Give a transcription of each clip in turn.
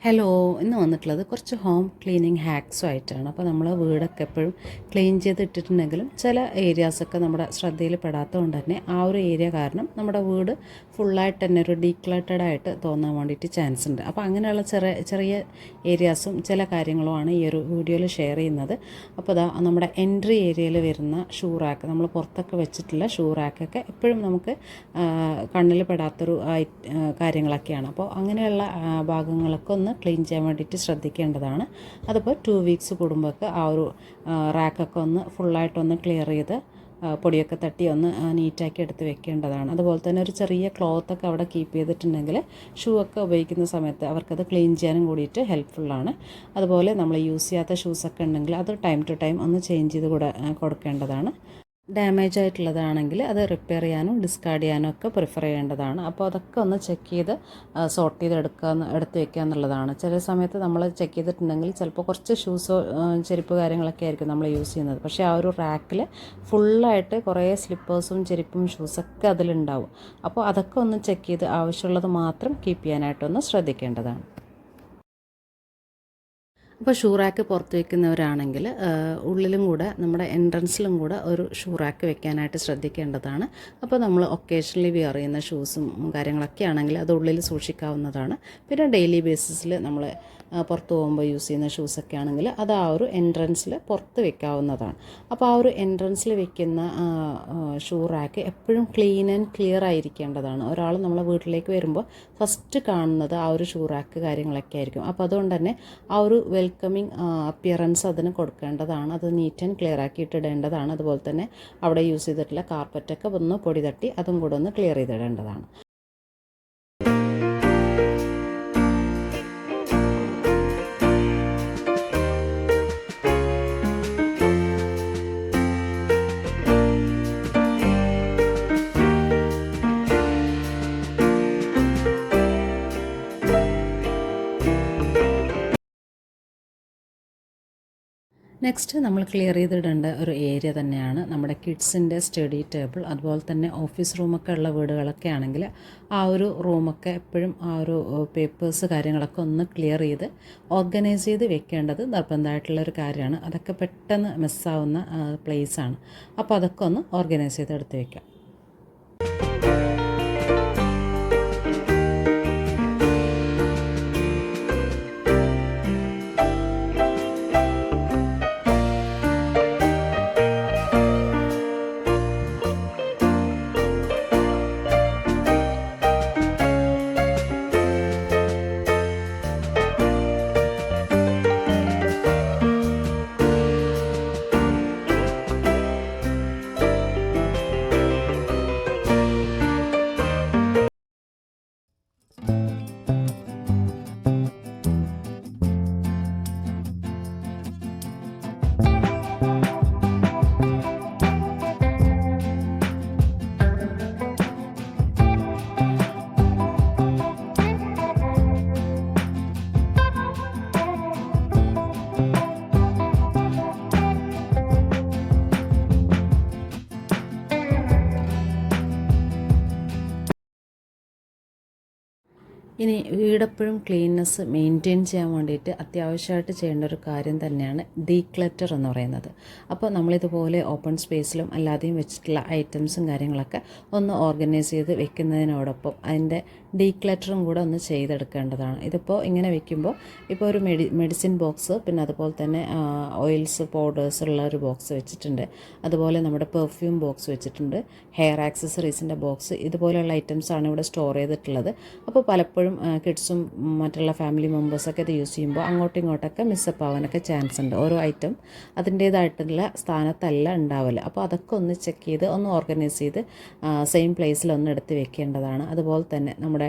Hello, ഇന്ന് വന്നിട്ടുള്ളത് കുറച്ച് ഹോം ക്ലീനിങ് ഹാക്സും ആയിട്ടാണ്. അപ്പോൾ നമ്മൾ വീടൊക്കെ എപ്പോഴും ക്ലീൻ ചെയ്തിട്ടിട്ടുണ്ടെങ്കിലും ചില ഏരിയാസൊക്കെ നമ്മുടെ ശ്രദ്ധയിൽ പെടാത്തതുകൊണ്ട് തന്നെ ആ ഒരു ഏരിയ കാരണം നമ്മുടെ വീട് ഫുള്ളായിട്ട് തന്നെ ഒരു ഡീക്ലട്ടഡ് ആയിട്ട് തോന്നാൻ വേണ്ടിയിട്ട് ചാൻസ് ഉണ്ട്. അപ്പോൾ അങ്ങനെയുള്ള ചെറിയ ചെറിയ ഏരിയാസും ചില കാര്യങ്ങളുമാണ് ഈ ഒരു വീഡിയോയിൽ ഷെയർ ചെയ്യുന്നത്. അപ്പോൾ അതാ നമ്മുടെ എൻട്രി ഏരിയയിൽ വരുന്ന ഷൂ റാക്ക്, നമ്മൾ പുറത്തൊക്കെ വെച്ചിട്ടുള്ള ഷൂ റാക്കൊക്കെ എപ്പോഴും നമുക്ക് കണ്ണിൽ പെടാത്തൊരു കാര്യങ്ങളൊക്കെയാണ്. അപ്പോൾ അങ്ങനെയുള്ള ഭാഗങ്ങളൊക്കെ ഒന്ന് ക്ലീൻ ചെയ്യാൻ വേണ്ടിയിട്ട് ശ്രദ്ധിക്കേണ്ടതാണ്. അതിപ്പോൾ 2 വീക്സ് കൂടുമ്പോഴൊക്കെ ആ ഒരു റാക്കൊക്കെ ഒന്ന് ഫുള്ളായിട്ടൊന്ന് ക്ലിയർ ചെയ്ത് പൊടിയൊക്കെ തട്ടി ഒന്ന് നീറ്റാക്കി എടുത്ത് വെക്കേണ്ടതാണ്. അതുപോലെ തന്നെ ഒരു ചെറിയ ക്ലോത്തൊക്കെ അവിടെ കീപ്പ് ചെയ്തിട്ടുണ്ടെങ്കിൽ ഷൂ ഒക്കെ ഉപയോഗിക്കുന്ന സമയത്ത് അവർക്കത് ക്ലീൻ ചെയ്യാനും കൂടിയിട്ട് ഹെൽപ്ഫുള്ളാണ്. അതുപോലെ നമ്മൾ യൂസ് ചെയ്യാത്ത ഷൂസൊക്കെ ഉണ്ടെങ്കിൽ അത് ടൈം ടു ടൈം ഒന്ന് ചേഞ്ച് ചെയ്ത് കൊടുക്കേണ്ടതാണ്. ഡാമേജ് ആയിട്ടുള്ളതാണെങ്കിൽ അത് റിപ്പയർ ചെയ്യാനും ഡിസ്കാർഡ് ചെയ്യാനും ഒക്കെ പ്രിഫർ ചെയ്യേണ്ടതാണ്. അപ്പോൾ അതൊക്കെ ഒന്ന് ചെക്ക് ചെയ്ത് സോർട്ട് ചെയ്ത് എടുത്ത് വെക്കുക എന്നുള്ളതാണ്. ചില സമയത്ത് നമ്മൾ ചെക്ക് ചെയ്തിട്ടുണ്ടെങ്കിൽ ചിലപ്പോൾ കുറച്ച് ഷൂസോ ചെരുപ്പ് കാര്യങ്ങളൊക്കെ ആയിരിക്കും നമ്മൾ യൂസ് ചെയ്യുന്നത്. പക്ഷേ ആ ഒരു റാക്കിൽ ഫുള്ളായിട്ട് കുറേ സ്ലിപ്പേഴ്സും ചെരുപ്പും ഷൂസൊക്കെ അതിലുണ്ടാവും. അപ്പോൾ അതൊക്കെ ഒന്ന് ചെക്ക് ചെയ്ത് ആവശ്യമുള്ളത് മാത്രം കീപ്പ് ചെയ്യാനായിട്ടൊന്ന് ശ്രദ്ധിക്കേണ്ടതാണ്. അപ്പോൾ ഷൂ റാക്ക് പുറത്ത് വയ്ക്കുന്നവരാണെങ്കിൽ ഉള്ളിലും കൂടെ നമ്മുടെ എൻട്രൻസിലും കൂടെ ഒരു ഷൂ റാക്ക് വെക്കാനായിട്ട് ശ്രദ്ധിക്കേണ്ടതാണ്. അപ്പോൾ നമ്മൾ ഒക്കേഷണലി വെയർ ചെയ്യുന്ന ഷൂസും കാര്യങ്ങളൊക്കെ ആണെങ്കിൽ അത് ഉള്ളിൽ സൂക്ഷിക്കാവുന്നതാണ്. പിന്നെ ഡെയിലി ബേസിസിൽ നമ്മൾ പുറത്ത് പോകുമ്പോൾ യൂസ് ചെയ്യുന്ന ഷൂസൊക്കെ ആണെങ്കിൽ അത് ആ ഒരു എൻട്രൻസിൽ പുറത്ത് വെക്കാവുന്നതാണ്. അപ്പോൾ ആ ഒരു എൻട്രൻസിൽ വെക്കുന്ന ഷൂ റാക്ക് എപ്പോഴും ക്ലീൻ ആൻഡ് ക്ലിയർ ആയിരിക്കേണ്ടതാണ്. ഒരാൾ നമ്മളെ വീട്ടിലേക്ക് വരുമ്പോൾ ഫസ്റ്റ് കാണുന്നത് ആ ഒരു ഷൂ റാക്ക് കാര്യങ്ങളൊക്കെ ആയിരിക്കും. അപ്പോൾ അതുകൊണ്ട് തന്നെ ആ ഒരു വെൽക്കമിങ് അപ്പിയറൻസ് അതിന് കൊടുക്കേണ്ടതാണ്. അത് നീറ്റ് ആൻഡ് ക്ലിയർ ആക്കിയിട്ട് ഇടേണ്ടതാണ്. അതുപോലെ തന്നെ അവിടെ യൂസ് ചെയ്തിട്ടുള്ള കാർപ്പറ്റൊക്കെ ഒന്ന് പൊടി തട്ടി അതും കൂടെ ഒന്ന് ക്ലിയർ ചെയ്തിടേണ്ടതാണ്. നെക്സ്റ്റ് നമ്മൾ ക്ലിയർ ചെയ്തിടേണ്ട ഒരു ഏരിയ തന്നെയാണ് നമ്മുടെ കിഡ്സിൻ്റെ സ്റ്റഡി ടേബിൾ. അതുപോലെ തന്നെ ഓഫീസ് റൂമൊക്കെ ഉള്ള വീടുകളൊക്കെ ആണെങ്കിൽ ആ ഒരു റൂമൊക്കെ എപ്പോഴും ആ ഒരു പേപ്പേഴ്സ് കാര്യങ്ങളൊക്കെ ഒന്ന് ക്ലിയർ ചെയ്ത് ഓർഗനൈസ് ചെയ്ത് വെക്കേണ്ടത് നിർബന്ധമായിട്ടുള്ളൊരു കാര്യമാണ്. അതൊക്കെ പെട്ടെന്ന് മിസ്സാവുന്ന പ്ലേസാണ്. അപ്പോൾ അതൊക്കെ ഒന്ന് ഓർഗനൈസ് ചെയ്ത് എടുത്ത് വയ്ക്കാം. ഇനി വീടെപ്പോഴും ക്ലീൻനെസ് മെയിൻറ്റെയിൻ ചെയ്യാൻ വേണ്ടിയിട്ട് അത്യാവശ്യമായിട്ട് ചെയ്യേണ്ട ഒരു കാര്യം തന്നെയാണ് ഡീക്ലറ്റർ എന്ന് പറയുന്നത്. അപ്പോൾ നമ്മളിതുപോലെ ഓപ്പൺ സ്പേസിലും അല്ലാതെയും വെച്ചിട്ടുള്ള ഐറ്റംസും കാര്യങ്ങളൊക്കെ ഒന്ന് ഓർഗനൈസ് ചെയ്ത് വെക്കുന്നതിനോടൊപ്പം അതിൻ്റെ ഡീക്ലറ്ററും കൂടെ ഒന്ന് ചെയ്തെടുക്കേണ്ടതാണ്. ഇതിപ്പോൾ ഇങ്ങനെ വെക്കുമ്പോൾ ഇപ്പോൾ ഒരു മെഡിസിൻ ബോക്സ്, പിന്നെ അതുപോലെ തന്നെ ഓയിൽസ് പൗഡേഴ്സ് ഉള്ള ഒരു ബോക്സ് വെച്ചിട്ടുണ്ട്. അതുപോലെ നമ്മുടെ പെർഫ്യൂം ബോക്സ് വെച്ചിട്ടുണ്ട്, ഹെയർ ആക്സസറീസിൻ്റെ ബോക്സ്, ഇതുപോലെയുള്ള ഐറ്റംസാണ് ഇവിടെ സ്റ്റോർ ചെയ്തിട്ടുള്ളത്. അപ്പോൾ പലപ്പോഴും കിഡ്സും മറ്റുള്ള ഫാമിലി മെമ്പേഴ്സൊക്കെ ഇത് യൂസ് ചെയ്യുമ്പോൾ അങ്ങോട്ടും ഇങ്ങോട്ടൊക്കെ മിസ്സപ്പ് ആവാനൊക്കെ ചാൻസ് ഉണ്ട്. ഓരോ ഐറ്റം അതിൻ്റേതായിട്ടുള്ള സ്ഥാനത്തല്ല ഉണ്ടാവില്ല. അപ്പോൾ അതൊക്കെ ഒന്ന് ചെക്ക് ചെയ്ത് ഒന്ന് ഓർഗനൈസ് ചെയ്ത് സെയിം പ്ലേസിൽ ഒന്ന് എടുത്ത് വെക്കേണ്ടതാണ്. അതുപോലെ തന്നെ നമ്മുടെ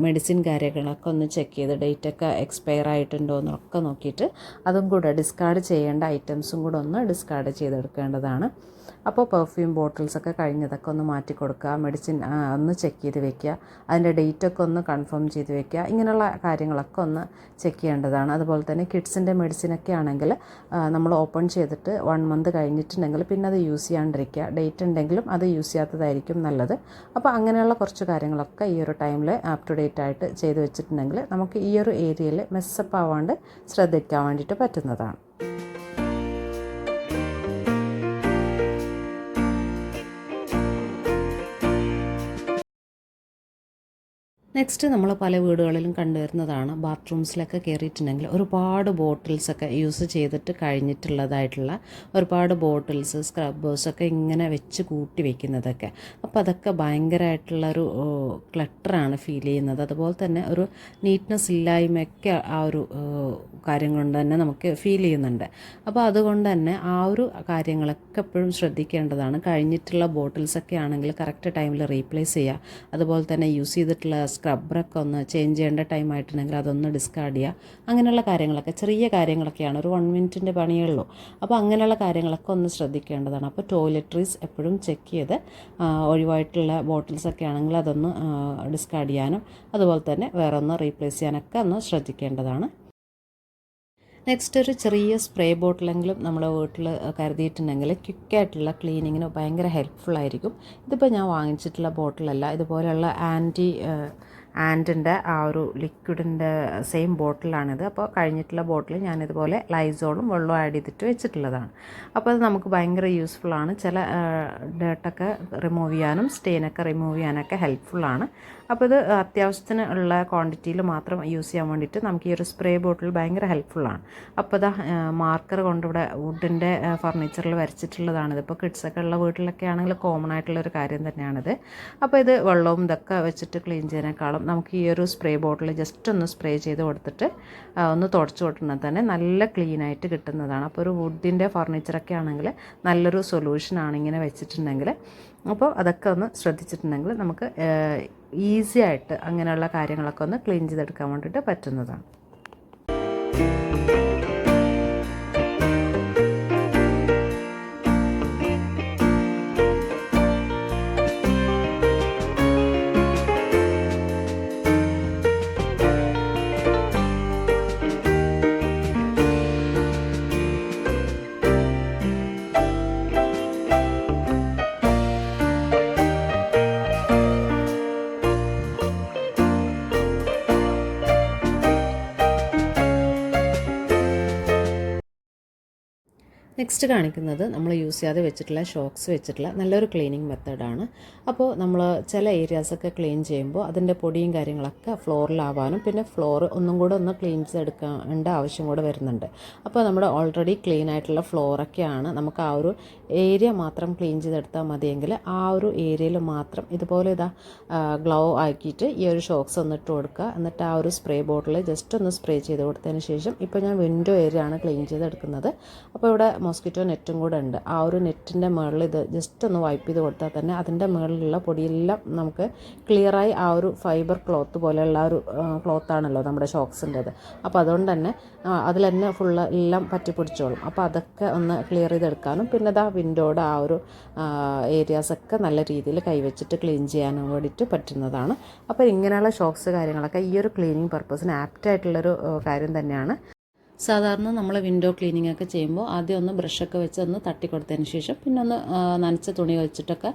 മെഡിസിൻ കാര്യങ്ങളൊക്കെ ഒന്ന് ചെക്ക് ചെയ്ത് ഡേറ്റൊക്കെ എക്സ്പയർ ആയിട്ടുണ്ടോ എന്നൊക്കെ നോക്കിയിട്ട് അതും കൂടെ ഡിസ്കാർഡ് ചെയ്യേണ്ട ഐറ്റംസും കൂടെ ഒന്ന് ഡിസ്കാർഡ് ചെയ്തെടുക്കേണ്ടതാണ്. അപ്പോൾ പെർഫ്യൂം ബോട്ടിൽസൊക്കെ കഴിഞ്ഞതൊക്കെ ഒന്ന് മാറ്റി കൊടുക്കുക, മെഡിസിൻ ഒന്ന് ചെക്ക് ചെയ്ത് വെക്കുക, അതിൻ്റെ ഡേറ്റൊക്കെ ഒന്ന് കൺഫേം ചെയ്ത് വെക്കുക. ഇങ്ങനെയുള്ള കാര്യങ്ങളൊക്കെ ഒന്ന് ചെക്ക് ചെയ്യേണ്ടതാണ്. അതുപോലെ തന്നെ കിഡ്സിൻ്റെ മെഡിസിനൊക്കെ ആണെങ്കിൽ നമ്മൾ ഓപ്പൺ ചെയ്തിട്ട് 1 മന്ത് കഴിഞ്ഞിട്ടുണ്ടെങ്കിൽ പിന്നെ അത് യൂസ് ചെയ്യാണ്ടിരിക്കുക. ഡേറ്റ് ഉണ്ടെങ്കിലും അത് യൂസ് ചെയ്യാത്തതായിരിക്കും നല്ലത്. അപ്പോൾ അങ്ങനെയുള്ള കുറച്ച് കാര്യങ്ങളൊക്കെ ഈ ഒരു ടൈമിൽ അപ് ടു ഡേറ്റ് ആയിട്ട് ചെയ്ത് വെച്ചിട്ടുണ്ടെങ്കിൽ നമുക്ക് ഈ ഒരു ഏരിയയിൽ മെസ്സപ്പ് ആവാണ്ട് ശ്രദ്ധിക്കാൻ വേണ്ടിയിട്ട് പറ്റുന്നതാണ്. നെക്സ്റ്റ് നമ്മൾ പല വീടുകളിലും കണ്ടുവരുന്നതാണ്, ബാത്റൂംസിലൊക്കെ കയറിയിട്ടുണ്ടെങ്കിൽ ഒരുപാട് ബോട്ടിൽസൊക്കെ യൂസ് ചെയ്തിട്ട് കഴിഞ്ഞിട്ടുള്ളതായിട്ടുള്ള ഒരുപാട് ബോട്ടിൽസ്, സ്ക്രബ്ബേഴ്സൊക്കെ ഇങ്ങനെ വെച്ച് കൂട്ടി വെക്കുന്നതൊക്കെ. അപ്പോൾ അതൊക്കെ ഭയങ്കരമായിട്ടുള്ളൊരു ക്ലട്ടറാണ് ഫീൽ ചെയ്യുന്നത്. അതുപോലെ തന്നെ ഒരു നീറ്റ്നെസ് ഇല്ലായ്മയൊക്കെ ആ ഒരു കാര്യം കൊണ്ട് തന്നെ നമുക്ക് ഫീൽ ചെയ്യുന്നുണ്ട്. അപ്പോൾ അതുകൊണ്ട് തന്നെ ആ ഒരു കാര്യങ്ങളൊക്കെ എപ്പോഴും ശ്രദ്ധിക്കേണ്ടതാണ്. കഴിഞ്ഞിട്ടുള്ള ബോട്ടിൽസൊക്കെ ആണെങ്കിൽ കറക്റ്റ് ടൈമിൽ റീപ്ലേസ് ചെയ്യുക. അതുപോലെ തന്നെ യൂസ് ചെയ്തിട്ടുള്ള സ്ക്രബ്ബറൊക്കെ ഒന്ന് ചേഞ്ച് ചെയ്യേണ്ട ടൈം ആയിട്ടുണ്ടെങ്കിൽ അതൊന്ന് ഡിസ്കാർഡ് ചെയ്യുക. അങ്ങനെയുള്ള കാര്യങ്ങളൊക്കെ ചെറിയ കാര്യങ്ങളൊക്കെയാണ്, ഒരു 1 മിനിറ്റിൻ്റെ പണിയേ ഉള്ളൂ. അപ്പോൾ അങ്ങനെയുള്ള കാര്യങ്ങളൊക്കെ ഒന്ന് ശ്രദ്ധിക്കേണ്ടതാണ്. അപ്പോൾ ടോയ്ലറ്ററീസ് എപ്പോഴും ചെക്ക് ചെയ്ത് ഒഴിവായിട്ടുള്ള ബോട്ടിൽസൊക്കെ ആണെങ്കിൽ അതൊന്ന് ഡിസ്കാർഡ് ചെയ്യാനും അതുപോലെ തന്നെ വേറെ ഒന്ന് റീപ്ലേസ് ചെയ്യാനൊക്കെ ഒന്ന് ശ്രദ്ധിക്കേണ്ടതാണ്. നെക്സ്റ്റ് ഒരു ചെറിയ സ്പ്രേ ബോട്ടിലെങ്കിലും നമ്മുടെ വീട്ടിൽ കരുതിയിട്ടുണ്ടെങ്കിൽ ക്വിക്കായിട്ടുള്ള ക്ലീനിങ്ങിന് ഭയങ്കര ഹെൽപ്ഫുള്ളായിരിക്കും. ഇതിപ്പോൾ ഞാൻ വാങ്ങിച്ചിട്ടുള്ള ബോട്ടിലല്ല, ഇതുപോലെയുള്ള ആൻറ്റിൻ്റെ ആ ഒരു ലിക്വിഡിൻ്റെ സെയിം ബോട്ടിലാണിത്. അപ്പോൾ കഴിഞ്ഞിട്ടുള്ള ബോട്ടിൽ ഞാനിതുപോലെ ലൈസോളും വെള്ളവും ആഡ് ചെയ്തിട്ട് വെച്ചിട്ടുള്ളതാണ്. അപ്പോൾ അത് നമുക്ക് ഭയങ്കര യൂസ്ഫുള്ളാണ്. ചില ഡേർട്ടൊക്കെ റിമൂവ് ചെയ്യാനും സ്റ്റെയിനൊക്കെ റിമൂവ് ചെയ്യാനൊക്കെ ഹെൽപ്ഫുള്ളാണ്. അപ്പോൾ ഇത് അത്യാവശ്യത്തിന് ഉള്ള ക്വാണ്ടിറ്റിയിൽ മാത്രം യൂസ് ചെയ്യാൻ വേണ്ടിയിട്ട് നമുക്ക് ഈ ഒരു സ്പ്രേ ബോട്ടിൽ ഭയങ്കര ഹെൽപ്ഫുള്ളാണ്. അപ്പോൾ ഇതാ മാർക്കർ കൊണ്ടിവിടെ വുഡിൻ്റെ ഫർണിച്ചറിൽ വരച്ചിട്ടുള്ളതാണിത്. ഇപ്പോൾ കിഡ്സൊക്കെ ഉള്ള വീട്ടിലൊക്കെ ആണെങ്കിൽ കോമൺ ആയിട്ടുള്ളൊരു കാര്യം തന്നെയാണിത്. അപ്പോൾ ഇത് വെള്ളവും ഇതൊക്കെ വെച്ചിട്ട് ക്ലീൻ ചെയ്യുന്നതിനേക്കാളും നമുക്ക് ഈ ഒരു സ്പ്രേ ബോട്ടിൽ ജസ്റ്റ് ഒന്ന് സ്പ്രേ ചെയ്ത് കൊടുത്തിട്ട് ഒന്ന് തുടച്ച് കൊടുക്കുന്നത് തന്നെ നല്ല ക്ലീനായിട്ട് കിട്ടുന്നതാണ്. അപ്പോൾ ഒരു വുഡിൻ്റെ ഫർണിച്ചറൊക്കെ ആണെങ്കിൽ നല്ലൊരു സൊല്യൂഷനാണ് ഇങ്ങനെ വെച്ചിട്ടുണ്ടെങ്കിൽ. അപ്പോൾ അതൊക്കെ ഒന്ന് ശ്രദ്ധിച്ചിട്ടുണ്ടെങ്കിൽ നമുക്ക് ഈസി ആയിട്ട് അങ്ങനെയുള്ള കാര്യങ്ങളൊക്കെ ഒന്ന് ക്ലീൻ ചെയ്തെടുക്കാൻ വേണ്ടിയിട്ട് പറ്റുന്നതാണ്. നെക്സ്റ്റ് കാണിക്കുന്നത് നമ്മൾ യൂസ് ചെയ്യാതെ വെച്ചിട്ടുള്ള ഷോക്സ് വെച്ചിട്ടുള്ള നല്ലൊരു ക്ലീനിങ് മെത്തേഡാണ്. അപ്പോൾ നമ്മൾ ചില ഏരിയാസൊക്കെ ക്ലീൻ ചെയ്യുമ്പോൾ അതിൻ്റെ പൊടിയും കാര്യങ്ങളൊക്കെ ഫ്ലോറിലാവാനും പിന്നെ ഫ്ലോർ ഒന്നും കൂടെ ഒന്ന് ക്ലീൻ ചെയ്തെടുക്കേണ്ട ആവശ്യം കൂടെ വരുന്നുണ്ട്. അപ്പോൾ നമ്മുടെ ഓൾറെഡി ക്ലീൻ ആയിട്ടുള്ള ഫ്ലോറൊക്കെയാണ്, നമുക്ക് ആ ഒരു ഏരിയ മാത്രം ക്ലീൻ ചെയ്തെടുത്താൽ മതിയെങ്കിൽ ആ ഒരു ഏരിയയിൽ മാത്രം ഇതുപോലെ ഗ്ലൗ ആക്കിയിട്ട് ഈ ഒരു ഷോക്സ് ഒന്ന് ഇട്ട് കൊടുക്കുക. എന്നിട്ട് ആ ഒരു സ്പ്രേ ബോട്ടിൽ ജസ്റ്റ് ഒന്ന് സ്പ്രേ ചെയ്ത് കൊടുത്തതിന് ശേഷം ഇപ്പോൾ ഞാൻ വിൻഡോ ഏരിയ ആണ് ക്ലീൻ ചെയ്തെടുക്കുന്നത്. അപ്പോൾ ഇവിടെ മോസ്കിറ്റോ നെറ്റും കൂടെ ഉണ്ട്. ആ ഒരു നെറ്റിൻ്റെ മുകളിൽ ഇത് ജസ്റ്റ് ഒന്ന് വൈപ്പ് ചെയ്ത് കൊടുത്താൽ തന്നെ അതിൻ്റെ മുകളിലുള്ള പൊടിയെല്ലാം നമുക്ക് ക്ലിയറായി ആ ഒരു ഫൈബർ ക്ലോത്ത് പോലെയുള്ള ഒരു ക്ലോത്താണല്ലോ നമ്മുടെ ഷോക്സിൻ്റെത്. അപ്പോൾ അതുകൊണ്ട് തന്നെ അതിൽ തന്നെ ഫുള്ള് എല്ലാം പറ്റിപ്പിടിച്ചോളും. അപ്പോൾ അതൊക്കെ ഒന്ന് ക്ലിയർ ചെയ്തെടുക്കാനും പിന്നെ വിൻഡോയുടെ ആ ഒരു ഏരിയാസൊക്കെ നല്ല രീതിയിൽ കൈവച്ചിട്ട് ക്ലീൻ ചെയ്യാനും വേണ്ടിയിട്ട് പറ്റുന്നതാണ്. അപ്പോൾ ഇങ്ങനെയുള്ള ഷോക്സ് കാര്യങ്ങളൊക്കെ ഈ ഒരു ക്ലീനിങ് പർപ്പസിന് ആപ്റ്റായിട്ടുള്ളൊരു കാര്യം തന്നെയാണ്. സാധാരണ നമ്മൾ വിൻഡോ ക്ലീനിങ് ഒക്കെ ചെയ്യുമ്പോൾ ആദ്യം ഒന്ന് ബ്രഷൊക്കെ വെച്ച് ഒന്ന് തട്ടി കൊടുത്തതിന് ശേഷം പിന്നെ ഒന്ന് നനച്ച തുണി വെച്ചിട്ടൊക്കെ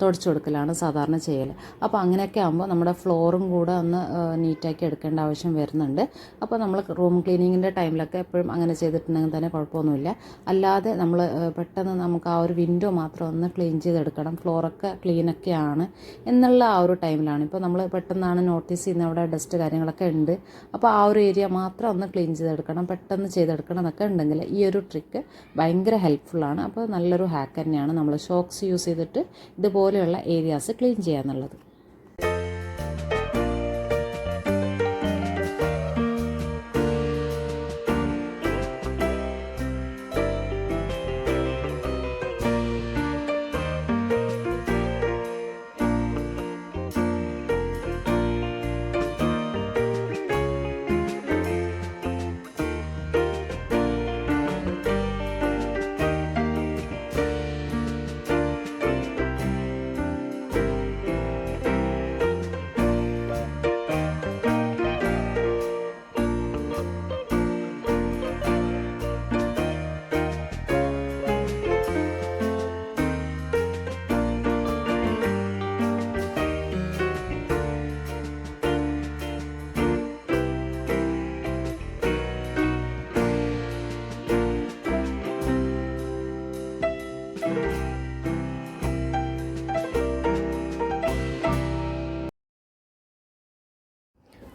തുടച്ചു കൊടുക്കലാണ് സാധാരണ ചെയ്യൽ. അപ്പോൾ അങ്ങനെയൊക്കെ ആകുമ്പോൾ നമ്മുടെ ഫ്ലോറും കൂടെ ഒന്ന് നീറ്റാക്കി എടുക്കേണ്ട ആവശ്യം വരുന്നുണ്ട്. അപ്പോൾ നമ്മൾ റൂം ക്ലീനിങ്ങിൻ്റെ ടൈമിലൊക്കെ എപ്പോഴും അങ്ങനെ ചെയ്തിട്ടുണ്ടെങ്കിൽ തന്നെ കുഴപ്പമൊന്നുമില്ല. അല്ലാതെ നമ്മൾ പെട്ടെന്ന് നമുക്ക് ആ ഒരു വിൻഡോ മാത്രം ഒന്ന് ക്ലീൻ ചെയ്തെടുക്കണം, ഫ്ലോറൊക്കെ ക്ലീനൊക്കെയാണ് എന്നുള്ള ആ ഒരു ടൈമിലാണ്. ഇപ്പോൾ നമ്മൾ പെട്ടെന്നാണ് നോട്ടീസ് ചെയ്യുന്ന അവിടെ ഡസ്റ്റ് കാര്യങ്ങളൊക്കെ ഉണ്ട്. അപ്പോൾ ആ ഒരു ഏരിയ മാത്രം ഒന്ന് ക്ലീൻ ചെയ്തെടുക്കണം, പെട്ടെന്ന് ചെയ്തെടുക്കണം എന്നൊക്കെ ഉണ്ടെങ്കിൽ ഈ ഒരു ട്രിക്ക് ഭയങ്കര ഹെൽപ്ഫുള്ളാണ്. അപ്പോൾ നല്ലൊരു ഹാക്ക് തന്നെയാണ് നമ്മൾ ഷോക്സ് യൂസ് ചെയ്തിട്ട് ഇതുപോലെയുള്ള ഏരിയാസ് ക്ലീൻ ചെയ്യുക എന്നുള്ളത്.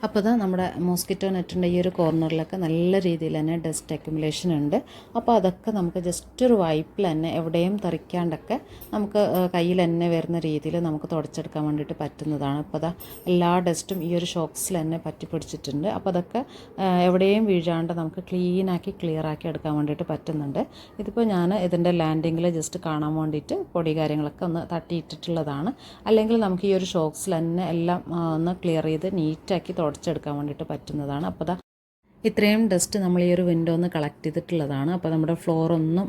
അപ്പോൾ ഇതാ നമ്മുടെ മോസ്കിറ്റോ നെറ്റിൻ്റെ ഈ ഒരു കോർണറിലൊക്കെ നല്ല രീതിയിൽ തന്നെ ഡസ്റ്റ് അക്യുമുലേഷൻ ഉണ്ട്. അപ്പോൾ അതൊക്കെ നമുക്ക് ജസ്റ്റ് ഒരു വൈപ്പിൽ തന്നെ എവിടെയും തെറിക്കാണ്ടൊക്കെ നമുക്ക് കയ്യിൽ തന്നെ വരുന്ന രീതിയിൽ നമുക്ക് തുടച്ചെടുക്കാൻ വേണ്ടിയിട്ട് പറ്റുന്നതാണ്. അപ്പോൾ അതാ എല്ലാ ഡസ്റ്റും ഈ ഒരു ഷോക്സിൽ തന്നെ പറ്റി പിടിച്ചിട്ടുണ്ട്. അപ്പോൾ അതൊക്കെ എവിടെയും വീഴാണ്ട് നമുക്ക് ക്ലിയറാക്കി എടുക്കാൻ വേണ്ടിയിട്ട് പറ്റുന്നുണ്ട്. ഇതിപ്പോൾ ഞാൻ ഇതിൻ്റെ ലാൻഡിങ്ങിൽ ജസ്റ്റ് കാണാൻ വേണ്ടിയിട്ട് പൊടി കാര്യങ്ങളൊക്കെ ഒന്ന് തട്ടിയിട്ടിട്ടുള്ളതാണ്. അല്ലെങ്കിൽ നമുക്ക് ഈ ഒരു ഷോക്സിൽ തന്നെ എല്ലാം ഒന്ന് ക്ലിയർ ചെയ്ത് നീറ്റാക്കി തുടച്ചെടുക്കാൻ വേണ്ടിയിട്ട് പറ്റുന്നതാണ്. അപ്പോൾ ദാ ഇത്രയും ഡസ്റ്റ് നമ്മൾ ഈ ഒരു വിൻഡോ ഒന്ന് കളക്ട് ചെയ്തിട്ടുള്ളതാണ്. അപ്പോൾ നമ്മുടെ ഫ്ലോറൊന്നും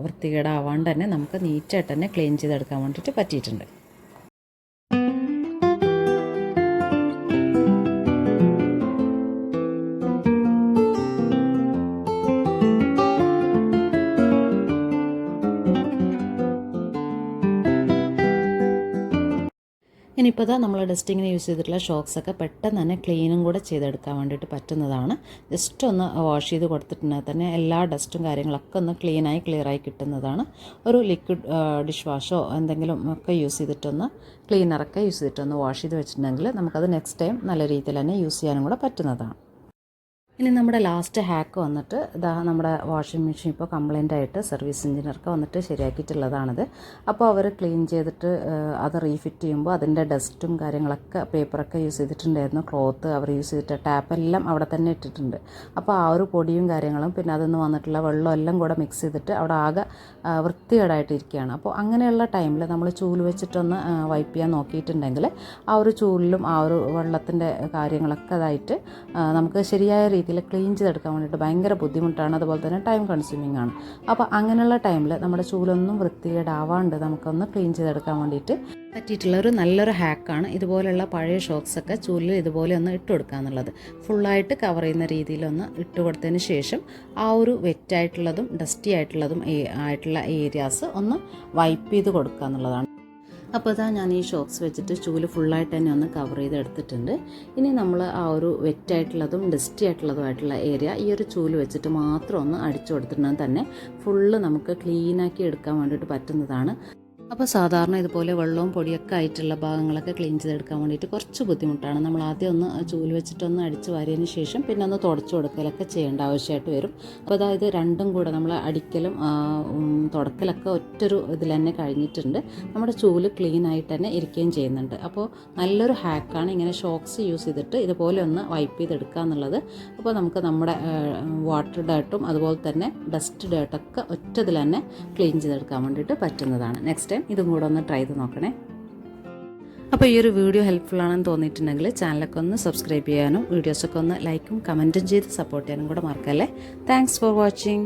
വൃത്തികേടാവാണ്ട് തന്നെ നമുക്ക് നീറ്റായിട്ട് തന്നെ ക്ലീൻ ചെയ്തെടുക്കാൻ വേണ്ടിയിട്ട് പറ്റിയിട്ടുണ്ട്. ഇനിയിപ്പോൾ ഇതാ നമ്മൾ ഡസ്റ്റിങ്ങിന് യൂസ് ചെയ്തിട്ടുള്ള ഷോക്സൊക്കെ പെട്ടെന്ന് തന്നെ ക്ലീനും കൂടെ ചെയ്തെടുക്കാൻ വേണ്ടിയിട്ട് പറ്റുന്നതാണ്. ജസ്റ്റ് ഒന്ന് വാഷ് ചെയ്ത് കൊടുത്തിട്ടുണ്ടെങ്കിൽ തന്നെ എല്ലാ ഡസ്റ്റും കാര്യങ്ങളൊക്കെ ഒന്ന് ക്ലിയറായി കിട്ടുന്നതാണ്. ഒരു ലിക്വിഡ് ഡിഷ് വാഷോ എന്തെങ്കിലും ഒക്കെ യൂസ് ചെയ്തിട്ടൊന്ന് ക്ലീനറൊക്കെ യൂസ് ചെയ്തിട്ടൊന്ന് വാഷ് ചെയ്ത് വെച്ചിട്ടുണ്ടെങ്കിൽ നമുക്കത് നെക്സ്റ്റ് ടൈം നല്ല രീതിയിൽ തന്നെ യൂസ് ചെയ്യാനും കൂടെ പറ്റുന്നതാണ്. ഇനി നമ്മുടെ ലാസ്റ്റ് ഹാക്ക് വന്നിട്ട് ഇതാ നമ്മുടെ വാഷിംഗ് മെഷീൻ ഇപ്പോൾ കംപ്ലൈൻ്റ് ആയിട്ട് സർവീസ് എഞ്ചിനീയർക്ക് വന്നിട്ട് ശരിയാക്കിയിട്ടുള്ളതാണിത്. അപ്പോൾ അവർ ക്ലീൻ ചെയ്തിട്ട് അത് റീഫിറ്റ് ചെയ്യുമ്പോൾ അതിൻ്റെ ഡസ്റ്റും കാര്യങ്ങളൊക്കെ പേപ്പറൊക്കെ യൂസ് ചെയ്തിട്ടുണ്ടായിരുന്നു. ക്ലോത്ത് അവർ യൂസ് ചെയ്തിട്ട് ടാപ്പെല്ലാം അവിടെ തന്നെ ഇട്ടിട്ടുണ്ട്. അപ്പോൾ ആ ഒരു പൊടിയും കാര്യങ്ങളും പിന്നെ അതിന്ന് വന്നിട്ടുള്ള വെള്ളം എല്ലാം കൂടെ മിക്സ് ചെയ്തിട്ട് അവിടെ ആകെ വൃത്തികേടായിട്ടിരിക്കുകയാണ്. അപ്പോൾ അങ്ങനെയുള്ള ടൈമിൽ നമ്മൾ ചൂല് വെച്ചിട്ടൊന്ന് വൈപ്പ് ചെയ്യാൻ നോക്കിയിട്ടുണ്ടെങ്കിൽ ആ ഒരു ചൂലിലും ആ ഒരു വെള്ളത്തിൻ്റെ കാര്യങ്ങളൊക്കെ അതായിട്ട് നമുക്ക് ശരിയായ രീതിയിൽ ക്ലീൻ ചെയ്തെടുക്കാൻ വേണ്ടിയിട്ട് ഭയങ്കര ബുദ്ധിമുട്ടാണ്. അതുപോലെ തന്നെ ടൈം കൺസ്യൂമിംഗ് ആണ്. അപ്പോൾ അങ്ങനെയുള്ള ടൈമിൽ നമ്മുടെ ചൂലൊന്നും വൃത്തികേടാവാണ്ട് നമുക്കൊന്ന് ക്ലീൻ ചെയ്തെടുക്കാൻ വേണ്ടിയിട്ട് പറ്റിയിട്ടുള്ള ഒരു നല്ലൊരു ഹാക്കാണ്. ഇതുപോലെയുള്ള പഴയ ഷോക്സൊക്കെ ചൂലിൽ ഇതുപോലെ ഒന്ന് ഇട്ട് കൊടുക്കുക എന്നുള്ളത്. ഫുള്ളായിട്ട് കവർ ചെയ്യുന്ന രീതിയിലൊന്ന് ഇട്ട് കൊടുത്തതിന് ശേഷം ആ ഒരു വെറ്റായിട്ടുള്ളതും ഡസ്റ്റി ആയിട്ടുള്ളതും ആയിട്ടുള്ള ഏരിയാസ് ഒന്ന് വൈപ്പ് ചെയ്ത് കൊടുക്കുക എന്നുള്ളതാണ്. അപ്പോൾ ഇതാ ഞാൻ ഈ ഷോക്സ് വെച്ചിട്ട് ചൂല് ഫുള്ളായിട്ട് തന്നെ ഒന്ന് കവർ ചെയ്തെടുത്തിട്ടുണ്ട്. ഇനി നമ്മൾ ആ ഒരു വെറ്റായിട്ടുള്ളതും ഡസ്റ്റി ആയിട്ടുള്ളതുമായിട്ടുള്ള ഏരിയ ഈ ഒരു ചൂല് വെച്ചിട്ട് മാത്രം ഒന്ന് അടിച്ചു കൊടുത്തിട്ടുണ്ടെങ്കിൽ തന്നെ ഫുള്ള് നമുക്ക് ക്ലീനാക്കി എടുക്കാൻ വേണ്ടിയിട്ട് പറ്റുന്നതാണ്. അപ്പോൾ സാധാരണ ഇതുപോലെ വെള്ളവും പൊടിയൊക്കെ ആയിട്ടുള്ള ഭാഗങ്ങളൊക്കെ ക്ലീൻ ചെയ്തെടുക്കാൻ വേണ്ടിയിട്ട് കുറച്ച് ബുദ്ധിമുട്ടാണ്. നമ്മൾ ആദ്യം ഒന്ന് ചൂല് വെച്ചിട്ടൊന്ന് അടിച്ച് വാരിയതിന് ശേഷം പിന്നെ ഒന്ന് തുടച്ചു കൊടുക്കലൊക്കെ ചെയ്യേണ്ട ആവശ്യമായിട്ട് വരും. അപ്പോൾ അതായത് രണ്ടും കൂടെ നമ്മൾ അടിക്കലും തുടക്കലൊക്കെ ഒറ്റൊരു ഇതിൽ തന്നെ കഴിഞ്ഞിട്ടുണ്ട്. നമ്മുടെ ചൂല് ക്ലീൻ ആയിട്ട് തന്നെ ഇരിക്കുകയും ചെയ്യുന്നുണ്ട്. അപ്പോൾ നല്ലൊരു ഹാക്കാണ് ഇങ്ങനെ ഷോക്സ് യൂസ് ചെയ്തിട്ട് ഇതുപോലെ ഒന്ന് വൈപ്പ് ചെയ്തെടുക്കുക എന്നുള്ളത്. അപ്പോൾ നമുക്ക് നമ്മുടെ വാട്ടർ ഡേർട്ടും അതുപോലെ തന്നെ ഡസ്റ്റ് ഡേർട്ടൊക്കെ ഒറ്റതിൽ തന്നെ ക്ലീൻ ചെയ്തെടുക്കാൻ വേണ്ടിയിട്ട് പറ്റുന്നതാണ്. നെക്സ്റ്റ് ഇതും കൂടെ ഒന്ന് ട്രൈ ചെയ്ത് നോക്കണേ. അപ്പോൾ ഈ ഒരു വീഡിയോ ഹെൽപ്ഫുൾ ആണെന്ന് തോന്നിയിട്ടുണ്ടെങ്കിൽ ചാനലൊക്കെ ഒന്ന് സബ്സ്ക്രൈബ് ചെയ്യാനും വീഡിയോസൊക്കെ ഒന്ന് ലൈക്കും കമൻറ്റും ചെയ്ത് സപ്പോർട്ട് ചെയ്യാനും കൂടെ മറക്കല്ലേ. Thanks for watching.